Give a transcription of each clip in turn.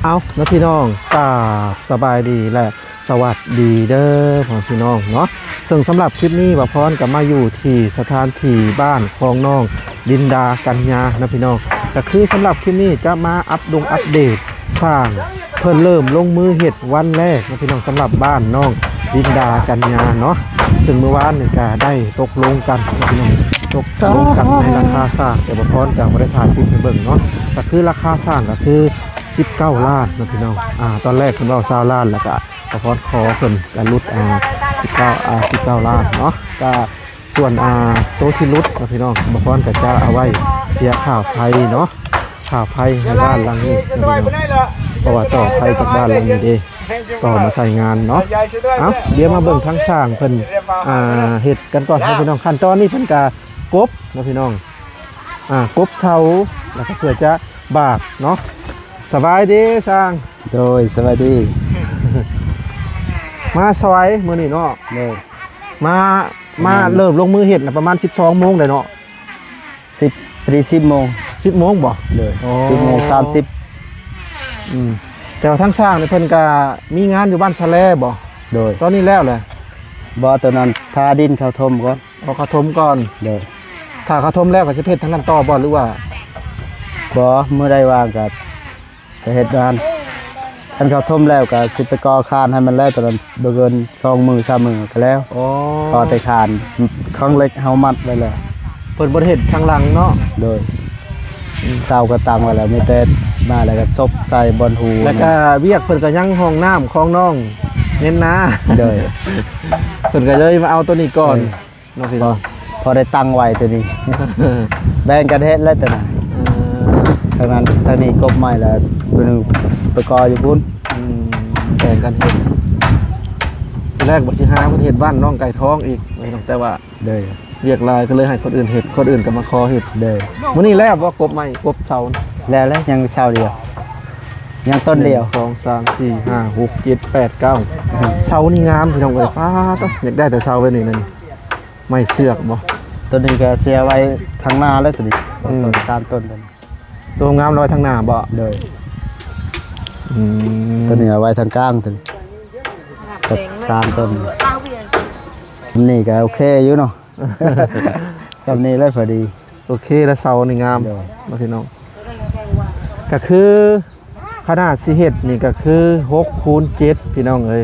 เอาแล้วพี่น้องกราบสบายดีและสวัสดีเด้อพ่อพี่น้องเนาะซึ่งสำหรับคลิปนี้บ่พรก็มาอยู่ที่สถานที่บ้านคลองน้องดินดากัญญานะพี่น้องก็คือสำหรับคลิปนี้จะมาอัปเดตสร้างเพิ่นเริ่มลงมือเฮ็ดวันแรกนะพี่น้องสำหรับบ้านน้องดินดากัญญาเนาะซึ่งเมื่อวานนี่ก็ได้ตกลงกันนะพี่น้องตกลงกันในราคาสร้างแต่บ่พรก็บ่ได้ถ่ายคลิปให้เบิ่งเนาะก็คือราคาสร้างก็คือ19 ล้านนะพี่น้องตอนแรกเพิ่นว่า20 ล้านแล้วก็บ่พรขอเพิ่นก็ลด19ล้านเนาะก็ส่วนโต๊ะที่ลดนะพี่น้องบ่พรก็จะเอาไว้เสียค่าไฟเนาะค่าไฟให้บ้านหลังนี้นะพี่น้องเพราะว่าต่อไฟจากบ้านหลังนี้เด้ต่อมาใส่งานเนาะเดี๋ยวมาเบิ่งทั้งสร้างเพิ่นเฮ็ดกันก่อนนะพี่น้องขั้นตอนนี้เพิ่นก็กบนะพี่น้องกบเสาแล้วก็เพื่อจะบากเนาะสบายดีสร้างโดยสวัสดีมาสวยมื้อนี้เนาะเลยมาเริ่มลงมือเฮ็ดประมาณ 12 โมงเลยเนาะ10 โมง 10 โมงบ่เลย10 โมง 30แต่ว่าทั้งสร้างเนี่ยเพิ่นก็มีงานอยู่บ้านชะแลบ่โดยตอนนี้แล้วแหละบ่ตอนนั้นทาดินเขาทมก่อนเอาเขาทมก่อนเลยถ้าเขาทมแล้วก็สิเฮ็ดทางนั้นต่อบ่หรือว่าบ่เมื่อใดว่างก็เฮ็ดงานคันเขาทมแล้วก็สิไปก่อคานให้มันแล้วตอนนั้นบ่เกิน2 มื้อ 3 มื้อก็แล้วก่อแต่คานข้างเล็กเฮามัดไว้แล้วเพิ่นบ่เฮ็ดทางหลังเนาะโดยเสาก็ตั้งไว้แล้วมีแต่มาแล้วก็ซบใส่บอนหูแล้วก็เวียกเพิ่นก็ยังห้องน้ำคลองน้องเน้นนาโดยเพิ่นก็เลยมาเอาตัวนี้ก่อนเนาะพี่น้องพอได้ตั้งไว้ตัวนี้แบ่งกันเฮ็ดแล้วตัวน่ะทางนี้กบใหม่แล้วตัวนึงไปกออยู่พุ่นแบ่งกันเฮ็ดทีแรกบ่สิหาเพิ่นเฮ็ดบ้านน้องไก่ท้องอีกแต่ว่าเด้อเรียกลายก็เลยให้คนอื่นเฮ็ดคนอื่นก็มาขอเฮ็ดเด้อมื้อนี้แล้วบ่กบใหม่กบเสาแล้วยังเสาเดียวยังต้นเดียว2 3 4 5 6 7 8 9เสานี่งามพี่น้องเอ้ยฟ้าต้องอยากได้แต่เสาไว้นี่นั่นไม่เชือกบ่ต้นนี้ก็เสียไว้ทางหน้าแล้วตัวนี้3 ต้นตัวงามลอยทางหน้าบ่เด้อต้นนี้เอาไว้ทางกลางตัวนี้3 ต้นนี่ก็โอเคอยู่เนาะต้นนี้เลยพอดีโอเคแล้วเสานี่งามมาพี่น้องก็คือขนาดสิเฮ็ดนี่ก็คือ6x7พี่น้องเอ้ย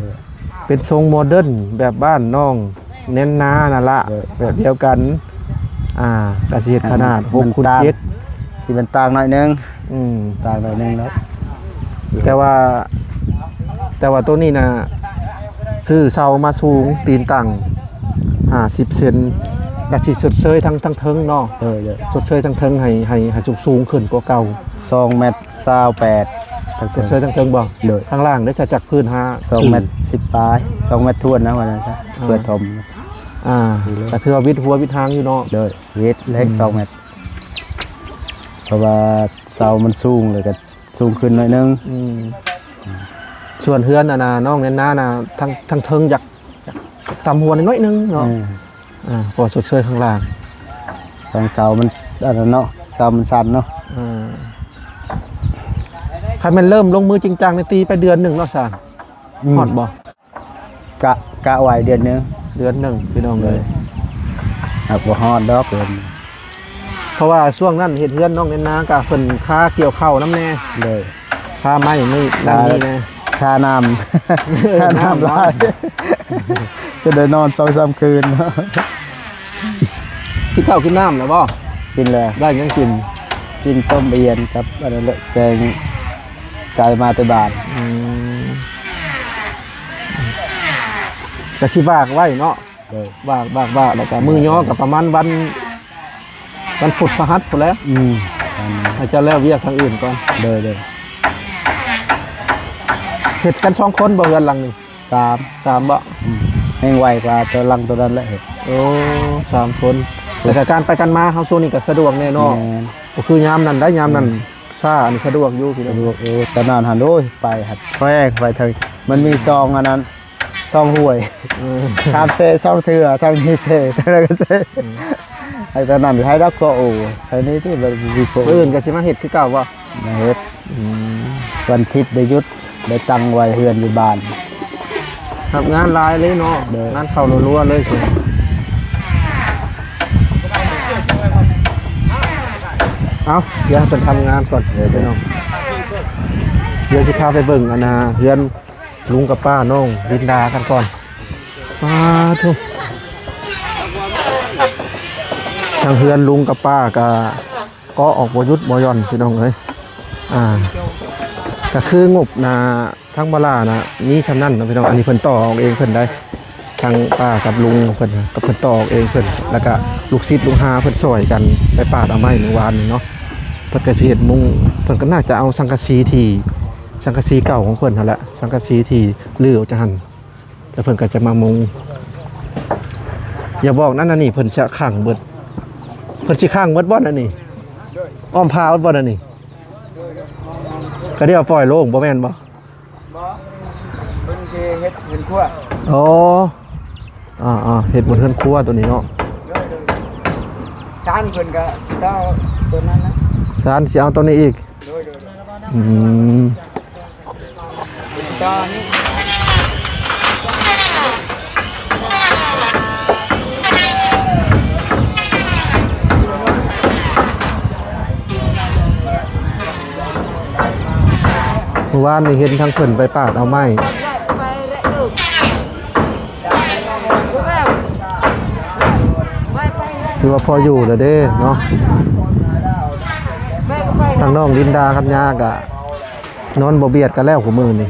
เป็นทรงโมเดิร์นแบบบ้านน้องเน้นนานั่นละแบบเดียวกันก็สิเฮ็ดขนาด6x7สิมันต่างหน่อยนึงต่างหน่อยนึงแล้วแต่ว่าตัวนี้นะซื้อเสามาสูงตีนตั้ง50 เซนก็สิสดเชยทั้งเทิงเนาะสดเชยทั้งเทิงให้สูงขึ้นกว่าเก่า2 เมตร 28สดเชยทั้งเทิงบ่ข้างล่างได้จากพื้น2 เมตร 10 ปลาย2 เมตรทวนนะว่านั้นซะเพื่อทมก็ถือว่าวิดหัววิดหางอยู่เนาะวิดเล็ก2 เมตรเพราะว่าเสามันสูงเลยก็สูงขึ้นหน่อยนึงส่วนเฮือนน้องเน้นนาทั้งเทิงอยากตำหัวนิดหน่อยนึงเนาะพอสดเชยข้างล่างทางเสามันเนาะเสามันสั่นเนาะใครมันเริ่มลงมือจริงจังในตีไปเดือน1เนาะสารฮอดบ่กะไว้เดือน1พี่น้องเลยบ่ฮอดดอกเพิ่นเพราะว่าช่วงนั้นเฮ็ดเฮือนน้องเน้นนากะเพิ่นค่าเกี่ยวข้าวน้ำแน่เลยค่าไม้นี่ดังนี้แน่ค่าน้ำลายจะได้นอน2-3 คืนกินข้าวกินน้ำแล้วบ่กินแล้วได้ยังกินต้มเอียนครับอะไรแหละแกงไก่มาแต่บ้านก็สิบากไว้เนาะบากแล้วก็มือย่อกับประมาณวันพุธพฤหัสพุ่นแล้วให้จะแล้วเวียกทางอื่นก่อนเด้อเฮ็ดกัน2 คนบ่เฮือนหลังนี่3บ่แห้งไวกว่าตัวหลังตัวนั้นแหละโอ้3 คนแต่การไปกันมาเฮาโซนี่ก็สะดวกแน่เนาะก็คือยามนั้นได้ยามนั้นซ่าอันนี้สะดวกอยู่พี่น้องตอนนั้นหันโอ้ยไปหัดแควกไปทางมันมีซองอันนั้นซองห้วยทางเซซองเถื่อทางนี้เซทางนั้นก็เซไอ้ตอนนั้นให้รักก็โอ้ไอ้นี่ที่มันมีโฟอื่นก็สิมาเฮ็ดคือเก่าบ่เฮ็ด วันอาทิตย์ได้หยุดได้ตังไว้เฮือนอยู่บ้าน ครับงานหลายเลยเนาะ เด้อ งานเข้ารัวๆเลยสิเอาเดี๋ยวเป็นทำงานก่อนเดี๋ยวไปน้องเดี๋ยวจะพาไปเบิ่งอันนาเฮือนลุงกับป้าน้องลินดากันก่อนป้าทุกทางเฮือนลุงกับป้าก็ออกบยุทธบย่อนพี่น้องเอ้ยก็คืองบนะทั้งบลานะนี่ชำนั่นนะพี่น้องอันนี้เพิ่นต่อออกเองเพิ่นได้ทางป้ากับลุงเพิ่นกับเพิ่นต่อออกเองเพิ่นแล้วก็ลูกศิษย์ลุงหาเพิ่นซอยกันไปปาดเอาไม้เมื่อวานนี้เนาะเพิ่นก็สิเฮ็ดมุงเพิ่นก็น่าจะเอาสังกะสีที่สังกะสีเก่าของเพิ่นนั่นแหละสังกะสีที่ลื้อออกจากหั่นแล้วเพิ่นก็จะมามุงอย่าบอกนั่นน่ะนี่เพิ่นสิขังเบิดเพิ่นสิขังเบิดบ่นั่นนี่อ้อมพาเบิดบ่นั่นนี่ก็เดี๋ยวปล่อยโล่งบ่แม่นบ่เพิ่นสิเฮ็ดเพิ่นครัว อ๋อเห็ดบนเฮือนครัวตัวนี้เนาะ ชานเพิ่นก็เจ้าตัวนั้นนะ สารสิเอาตัวนี้อีก โดย อืม เจ้านี่ เมื่อวานนี่เห็นทางเพิ่นไปปาดเอาไม้คือว่าพออยู่แล้วเด้เนาะทางน้องลินดากับยากะนอนบ่เบียดกันแล้วของมือนี่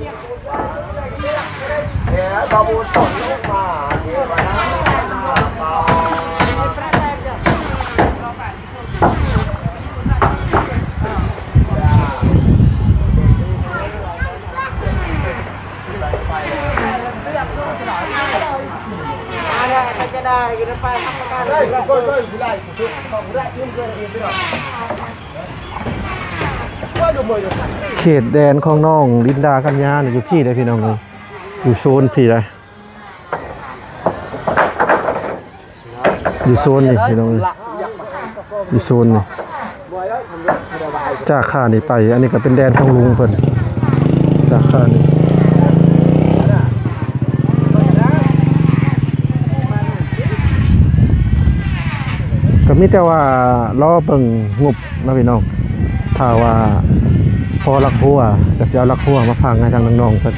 เขตแดนของน้องลินดากัญญาเนี่ยอยู่พี่ได้พี่น้องเลยอยู่โซนพี่ได้อยู่โซนนี่พี่น้องเลยอยู่โซนนี่จากข้านี่ไปอันนี้ก็เป็นแดนของลุงเพิ่นจากข้านี่ก็มีแต่ว่ารอเบิ่งงบนะพี่น้องถ้าว่าพอลักหัวจะเสียลักหัวมาฟังให้ทางน้องๆเพิ่น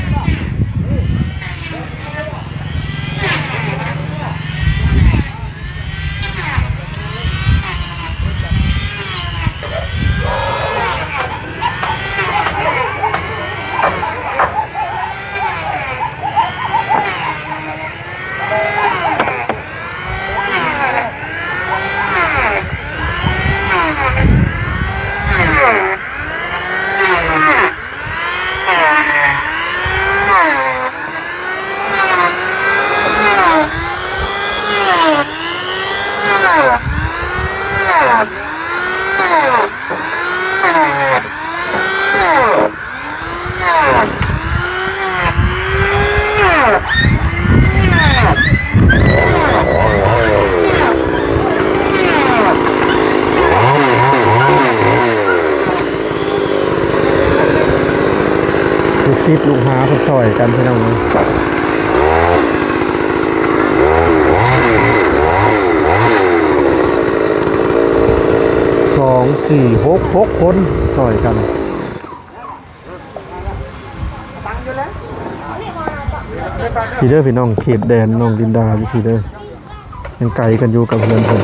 ลูกศิษย์ลูกหาเพิ่นซอยกันพี่น้อง2 4 6 6 คนซอยกันพี่เด้อพี่น้องเขตแดนน้องลินดาอยู่พี่เด้อยังไกลกันอยู่กับเพื่อนเพิ่น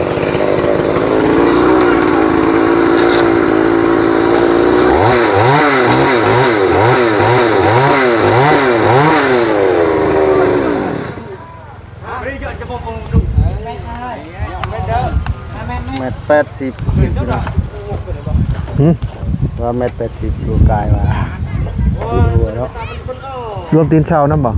1.80 พี่น้องว่า1.80ดูกายว่าดูเนาะ รวมตีนเช้านํบ่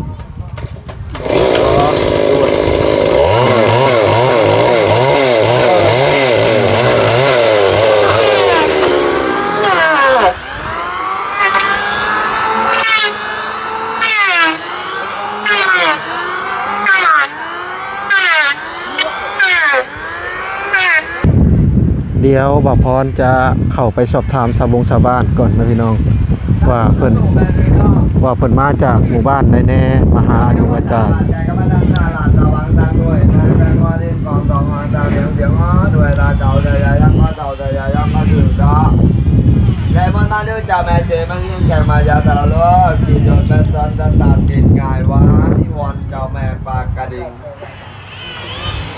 เดี๋ยวบ่าวพรจะเข้าไปสอบถามชาวบ้านก่อนนะพี่น้อง ว่าเพิ่นมาจากหมู่บ้านได้แน่มาหาครูอาจารย์Lê môn ta đưa chào mẹ chị mang những chàng mà dạ tà lúa Kỳ dồn bên sân ta tạm kịt ngài quá Đi hoàn chào mẹ và cả đình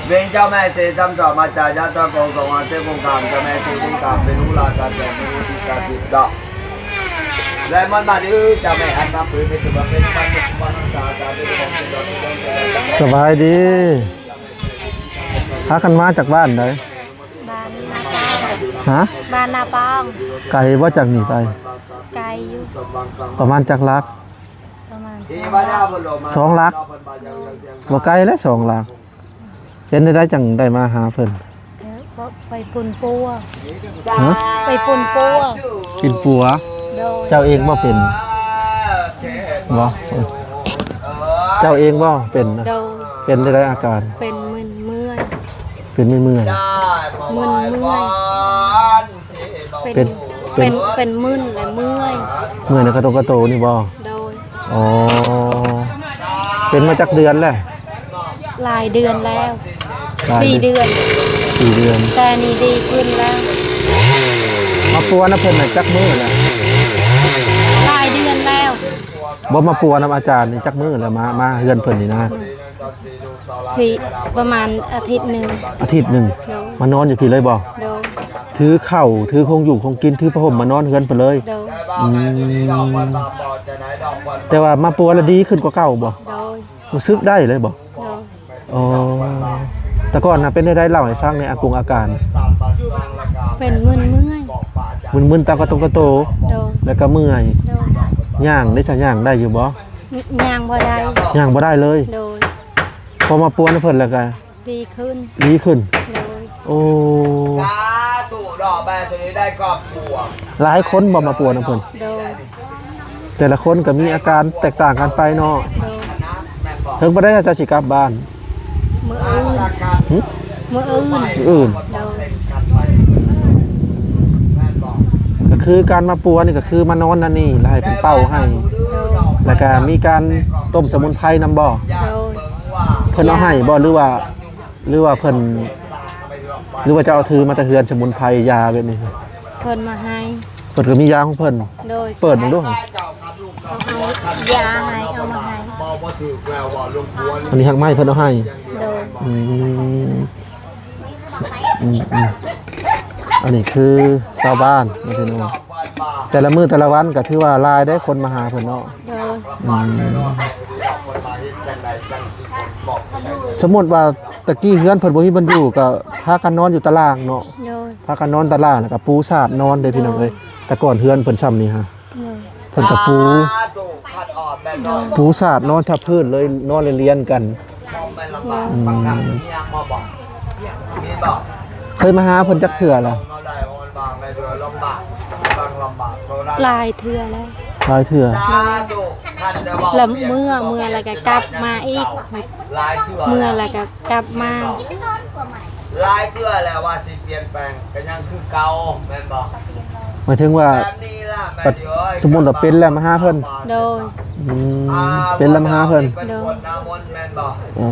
Viên chào mẹ chị xăm trọ mà trả giá cho cầu cộng hoàn thêm cùng cảm Chào mẹ chị tình cảm với lũ là cả trẻ mưu đi cả dịp đọ Lê môn ta đưa chào mẹ anh ta phứ với tụi bà bên sân Tụi bà nâng xà trả với tụi bà bên sân Tụi bà bên sân สบายดีพากันมาจากบ้านไหน บ้านนาปอง ฮะ บ้านนาปอง ไกลว่าจากนี่ไป ไกลอยู่ ประมาณจักลัก ประมาณ Chị bà đau một lộ mà 2 ลักบ่ไกลแล้ว2 ลักเห็นได้จังได้มาหาเพิ่น ไปปุ่นปัว ฮะ ไปปุ่นปัว กินปัว โดย เจ้าเองบ่เป็นบ่เจ้าเองบ่เป็นนะ โดย เป็นได้อาการ เป็นมึนเมื่อย เป็นไม่เมื่อย มึนเมื่อย เป็น เป็นมึนและเมื่อย เมื่อยในกระโตนี่บ่ โดย อ๋อเป็นมาจากเดือนแหละ หลายเดือนแล้ว หลาย 4 เดือน 4 เดือน แต่นี่ดีขึ้นแล้ว มาปัวนะเพิ่นน่ะจักมื้อแล้ว หลายเดือนแล้ว บ่มาปัวนํอาจารย์นี่จักมื้อแล้วมาเฮือนเพิ่นนี่นะ สี่ประมาณอาทิตย์หนึ่ง อาทิตย์หนึง โดย มานอนอยู่พี่เลยบ่ โดย ถือข้าวถือคงอยู่คงกินถือผ้าห่มมานอนเฮือนเพิ่นเลย โดย แต่ว่ามาปัวแล้วดีขึ้นกว่าเก่าบ่ โดย รู้สึกได้เลยบ่ โดย อ๋อแต่ก่อนน่ะเป็นได้เล่าให้ฟังในอาการ เป็นมึนเมื่อย มึนๆตากระโต โดย แล้วก็เมื่อย โดย ย่างได้ซะย่างได้อยู่บ่ ย่างบ่ได้ ย่างบ่ได้เลย โดย พอมาปัวนะเพิ่นแล้วก็ ดีขึ้น ดีขึ้น โดย โอ้ สาธุดอกแม่ตัวนี้ได้ครอบครัว หลายคนบ่มาปัวนะเพิ่น โดย แต่ละคนก็มีอาการแตกต่างกันไปเนาะ โดย ถึงบ่ได้จะสิกลับบ้าน มืออื่น หึ มืออื่น อื่น โดย ก็คือการมาปัวนี่ก็คือมานอนนั่นนี่แล้วให้เพิ่นเป่าให้ โดย แล้วก็มีการต้มสมุนไพรนำบ่ โดย เพิ่นเอาให้บ่หรือว่าเพิ่นหรือว่าจะเอาถือมาแต่เฮือนสมุนไพรยาแบบนี้ เพิ่นมาให้ เพิ่นก็มียาของเพิ่น โดย เปิดมันดู เอาให้ยาให้เอามาให้ บอกว่าถือแววว่าลุงพวน อันนี้หักไม้เพิ่นเอาให้ โดย อืมอันนี้คือชาวบ้านนะพี่น้องแต่ละมื้อแต่ละวันก็ถือว่าหลายได้คนมาหาเพิ่นเนาะ โดย สมมุติว่าตะกี้เฮือนเพิ่นบ่มีบรรอยู่ก็พากันนอนอยู่ตารางเนาะ โดย พากันนอนตารางแล้วก็ปูสาดนอนเด้อพี่น้องเอ้ยแต่ก่อนเฮือนเพิ่นซ้ำนี่ฮะ โดย เพิ่นก็ปูสาดนอนทับพื้นเลยนอนเรียนกัน เคยมาหาเพิ่นจักเทื่อล่ะ ลายเทื่อแล้ว หลายเทื่อ แล้วเมื่อแล้วก็กลับมาอีก เมื่อแล้วก็กลับมา ลายเชื่อแล้วว่าสิเปลี่ยนแปลงก็ยังคือเก่าแม่นบอก หมายถึงว่า แบบนี้ล่ะแม่เดี๋ยว สมมุติว่าเป็นแล้วมาหาเพิ่น โดย อืมเป็นแล้วมาหาเพิ่น เป็นคนน้ำมนต์แม่นบอก อ๋อ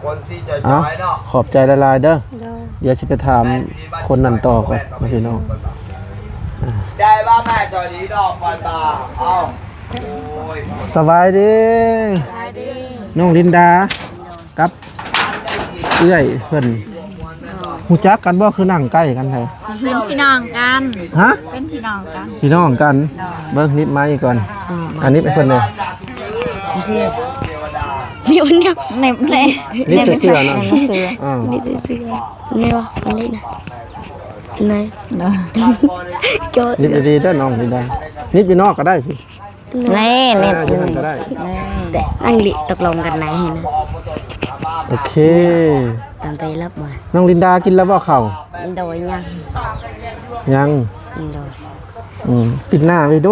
คนที่จะ เอ้า ใช้เนาะ ขอบใจหลายๆเด้อ โดย เดี๋ยวสิไปถามคนนั้นต่อก่อนนะพี่น้อง ได้บ้าแม่จอดีดอกฟันตาเอ้าโอ้ย สบายดี สวัสดี น้องลินดากับเอื้อยเพิ่นฮู้จักกันบ่คือนั่งใกล้กันแท้ เป็นพี่น้องกัน ฮะ เป็นพี่น้องกัน พี่น้องกันเบิ่งนิบไม้ก่อน อันนี้เป็นเพิ่นเลย นี่วันนี้ใน นี่เสื้อเนาะอ่า นี่เสื้อนี่วะอันนี้นะไหนจอด นิบดีๆเด้อน้องลินดานิบอยู่นอกก็ได้สิ แน่เน็ต อยู่นั่นก็ได้ แต่อังกฤษตกลงกันไหนเห็นนะ โอเค ตามใจรับมา น้องลินดากินแล้วบ่ข้าว โดยยัง ยัง โดย ปิดหน้าไปดู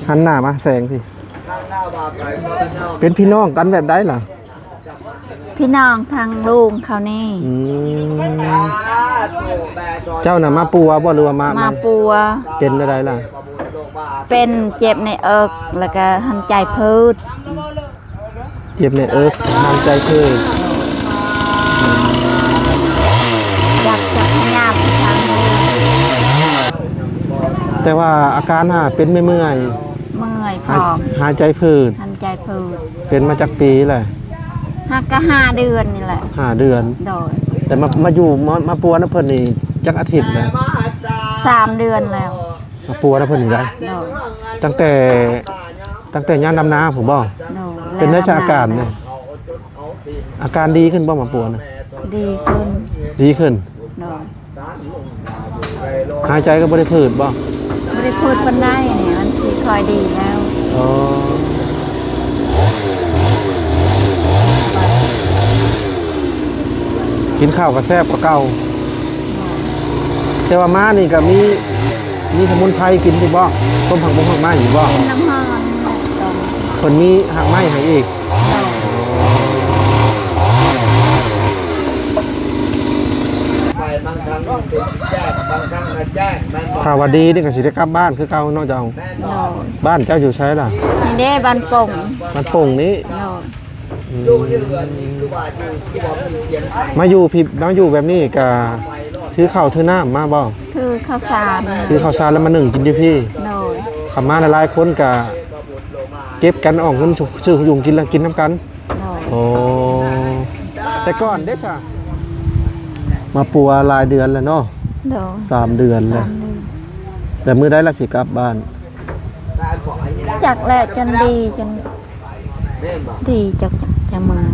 หันหน้ามาแสงสิเป็นพี่น้องกันแบบใดล่ะ พี่น้องทางลุงเขานี่ อืมเจ้าน่ะมาปัวบ่หรือว่ามา มาปัว เป็นอะไรล่ะ เป็นเจ็บในเอิกแล้วก็หันใจพืช เจ็บในเอิกทางใจเพิ่น จักหยาบทางนี้ แต่ว่าอาการหาเป็นไม่เมื่อย เมื่อยพ หา ร้อม หายใจพืช หันใจพืช เป็นมาจากปีแหละ หักก็5 เดือนนี่แหละ 5 เดือน โดย แต่มาอยู่มาปัวนะเพิ่นนี่จักอาทิตย์แล้ว 3 เดือนแล้ว มาปัวนะเพิ่นนี่ได้ โดย ตั้งแต่ย่านดำนาผมบ่ โดย เป็นได้จากอาการเนี่ยอาการดีขึ้นบ่มาปัวนะ ดีขึ้น ดีขึ้น โดย หายใจก็บ่ได้พืชบ่ ไม่ได้พูดมันได้เนี่ยมันสิคอยดีแล้ว อ๋อกินข้าวก็แซ่บกว่าเก่าแต่ว่าม้านี่ก็มีสมุนไพรกินอยู่บ่ต้มผักบุ้งผักไม้อยู่บ่ กินน้ำห้อนตรง เพิ่นมีหักไม้ให้อีก ไปบางครั้งก็เป็นแจ้งบางครั้งก็แจ้งแม่นบอก ถ้าว่าดีนี่ก็สิได้กลับบ้านคือเก่าเนาะเจ้า แม่น โด บอก ย บ้านเจ้าอยู่ไสล่ะ นี่เด้บันป่ง มันโป่งนี้ โดย ดูที่เรือนนี่คือว่าอยู่ที่ว่ามีเสียงไทย มาอยู่แบบนี้ก็ถือข้าวถือน้ำมาบ่ คือข้าวสาร ถือข้าวสารแล้วมานึ่งกินอยู่พี่ โดย ขับมาหลายๆคนก็เก็บกันออกเงินซื้อยุงกินแล้วกินน้ำกัน โดย โอ้แต่ก่อนเด้ซะมาปัวรายเดือนแล้วเนาะ โดย 3 เดือนแล้วแต่มื้อใดล่ะสิกลับบ้าน จักแหละจนดีจน แม่นบอก ดีจักจะมือ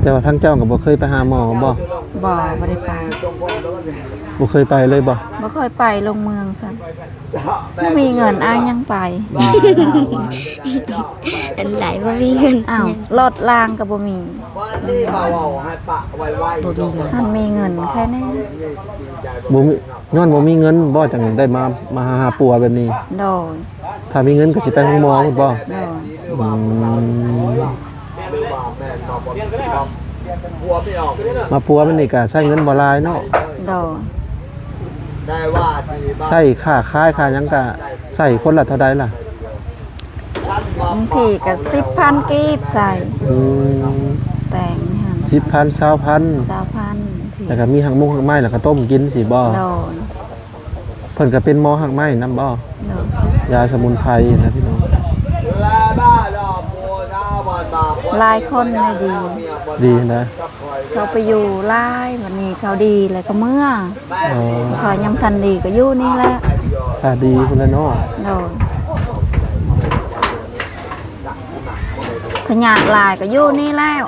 แต่ว่าทั้งเจ้าก็บ่เคยไปหาหมอบ่ บ่ได้ไป บ่เคยไปเลยบ่ บ่เคยไปลงเมืองซะไม่มีเงินอ้ายยังไป อันไหนบ่มีเงิน อ้าวรถรางก็บ่มี วันนี้มาเว่าให้ปะไว้ๆ มันมีเงินแค่นี้ บ่มีย้อนบ่มีเงินบ่จังได้มาหาปัวแบบนี้ โดย ถ้ามีเงินก็สิไปหาหมอพุ่นบ่ โดย อืม หรือว่าแม่นบอกบอกหัวไม่ออก มาปัวมันนี่ก็ใช้เงินบ่หลายเนาะ โดย ได้ว่าที่บ้าน ใช้ค่าค่ายค่าหยังก็ใช้คนละเท่าใดล่ะ ท่านบอบ าก งทีก็10,000กีบใส่ อืม แต่งหั่น 10,000 20,000 20,000ที่ แล้วก็มีหักมุ้งหักไม้แล้วก็ต้มกินสิบ่ โดย เพิ่นก็เป็นหมอหักไม้นำบ่ โดย ยาสมุนไพรนะพี่น้อง ลาบ้าดอกโมนาบานบา หลายคนไม่ดี ดีนะ เขาไปอยู่หลายวันนี้เขาดีแล้วก็เมื่อ อ๋อ พอยังทันดีก็อยู่นี่แหละ ถ้าดีพุ่นละเนาะ โดยพญาลายก็อยู่นี่แล้ว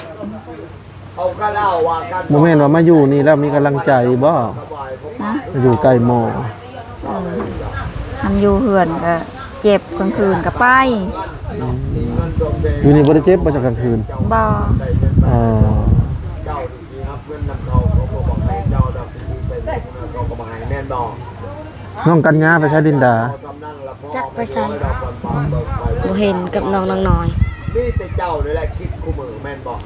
เขาก็เล่าว่ากัน บ่แม่นว่ามาอยู่นี่แล้วมีกำลังใจบ่ นะ มาอยู่ใกล้หมอ ทำอยู่เหือนก็เจ็บกลางคืนก็ไป อยู่นี่บ่ได้เจ็บบ่จักกลางคืน บ่ อ๋อ เจ้าดีครับเพื่อนนำเขาเขาบอกให้เจ้าดำเป็นเขาก็มาให้แม่นบอก น้องกัญญาไปใช้ดินดา จักไปใส่บ่เห็นกับน้องน้อย นี่แต่เจ้าเลยแหละคิดคู่มือแม่นบอก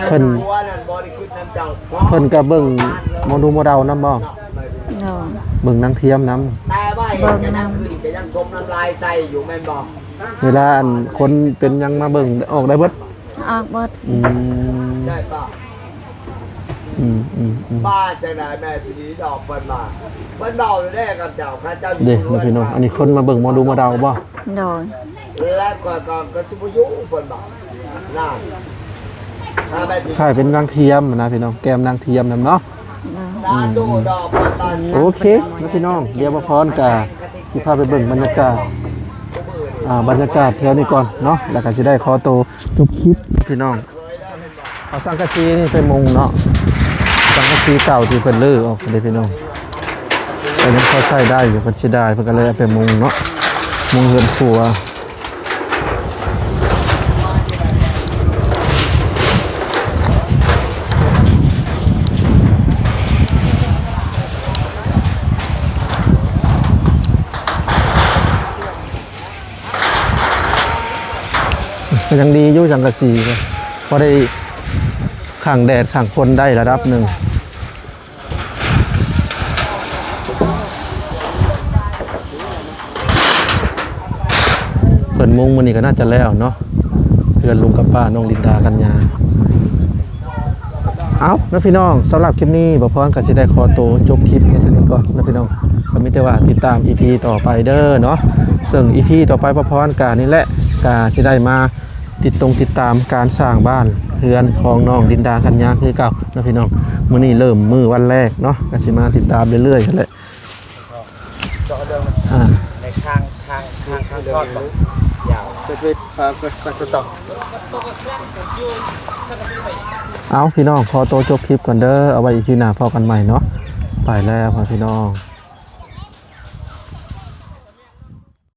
เพิ่น หัวนั่นบริคิดน้ำเจ้า เพิ่นก็เบิ่งหมอดูหมอเดานำบ่ โดย เบิ่งนางเทียมนำ แต่ว่า เบิ่ เห็น ง นั่ นำ งขึ้นก็ยังกลมน้ำลายใส่อยู่แม่นบอก เวลาอันคนเป็นหยังมาเบิ่งออกได้เบิด ออกเบิด อืม ได้ป่ะ อืม บ้าจังไดแม่ทีนี้ดอกเพิ่นมาเพิ่นเดาอยู่ได้กับเจ้าข้าเจ้าอยู่ เด้มาพี่น้องอันนี้คนมาเบิ่งหมอดูหมอเดาบ่ โดย และก็สิบ่อยู่เพิ่นบอกน่าถ้าแม่ที คล้ายเป็นนางเทียมนะพี่น้องแก้มนางเทียมนำเนาะ ตาดูดอกตา โอเคนะพี่น้องเดี๋ยวมาพรกะสิพาไปเบิ่งบรรยากาศบรรยากาศแถวนี้ก่อนเนาะแล้วก็สิได้ขอตัวจบคลิปพี่น้องเอาสังกะสีนี่ไปมุงเนาะสังกะสีเก่าที่เพิ่นลื้อออกเลยพี่น้องแต่ยังพอใช้ได้อยู่เพิ่นสิได้เพิ่นก็เลยเอาไปมุงเนาะมุงเฮือนครัวก็ยังดีอยู่สังกะสีก็พอได้ขังแดดขังฝนได้ระดับหนึ่ง โมงมื้อนี้ก็น่าจะแล้วเนาะเพื่อนลุงกับป้าน้องลินดากัญญาเอานะพี่น้องสำหรับคลิปนี้บ่พรก็สิได้ขอตัวจบคลิปแค่นี้ก่อนนะพี่น้องก็มีแต่ว่าติดตาม EP ต่อไปเด้อเนาะซึ่ง EP ต่อไปบ่พรก็นี่แหละก็สิได้มาติดตามการสร้างบ้านเรือนของน้องลินดากัญญาคือเก่านะพี่น้องมื้อนี้เริ่มมื้อวันแรกเนาะก็สิมาติดตามเรื่อยๆนั่นแหละในข้างทอดบ่ยาวไปต่อ เอาพี่น้องขอตัวจบคลิปก่อนเด้อเอาไว้อีกทีหน้าพอกันใหม่เนาะไปแล้วพ่อพี่น้อง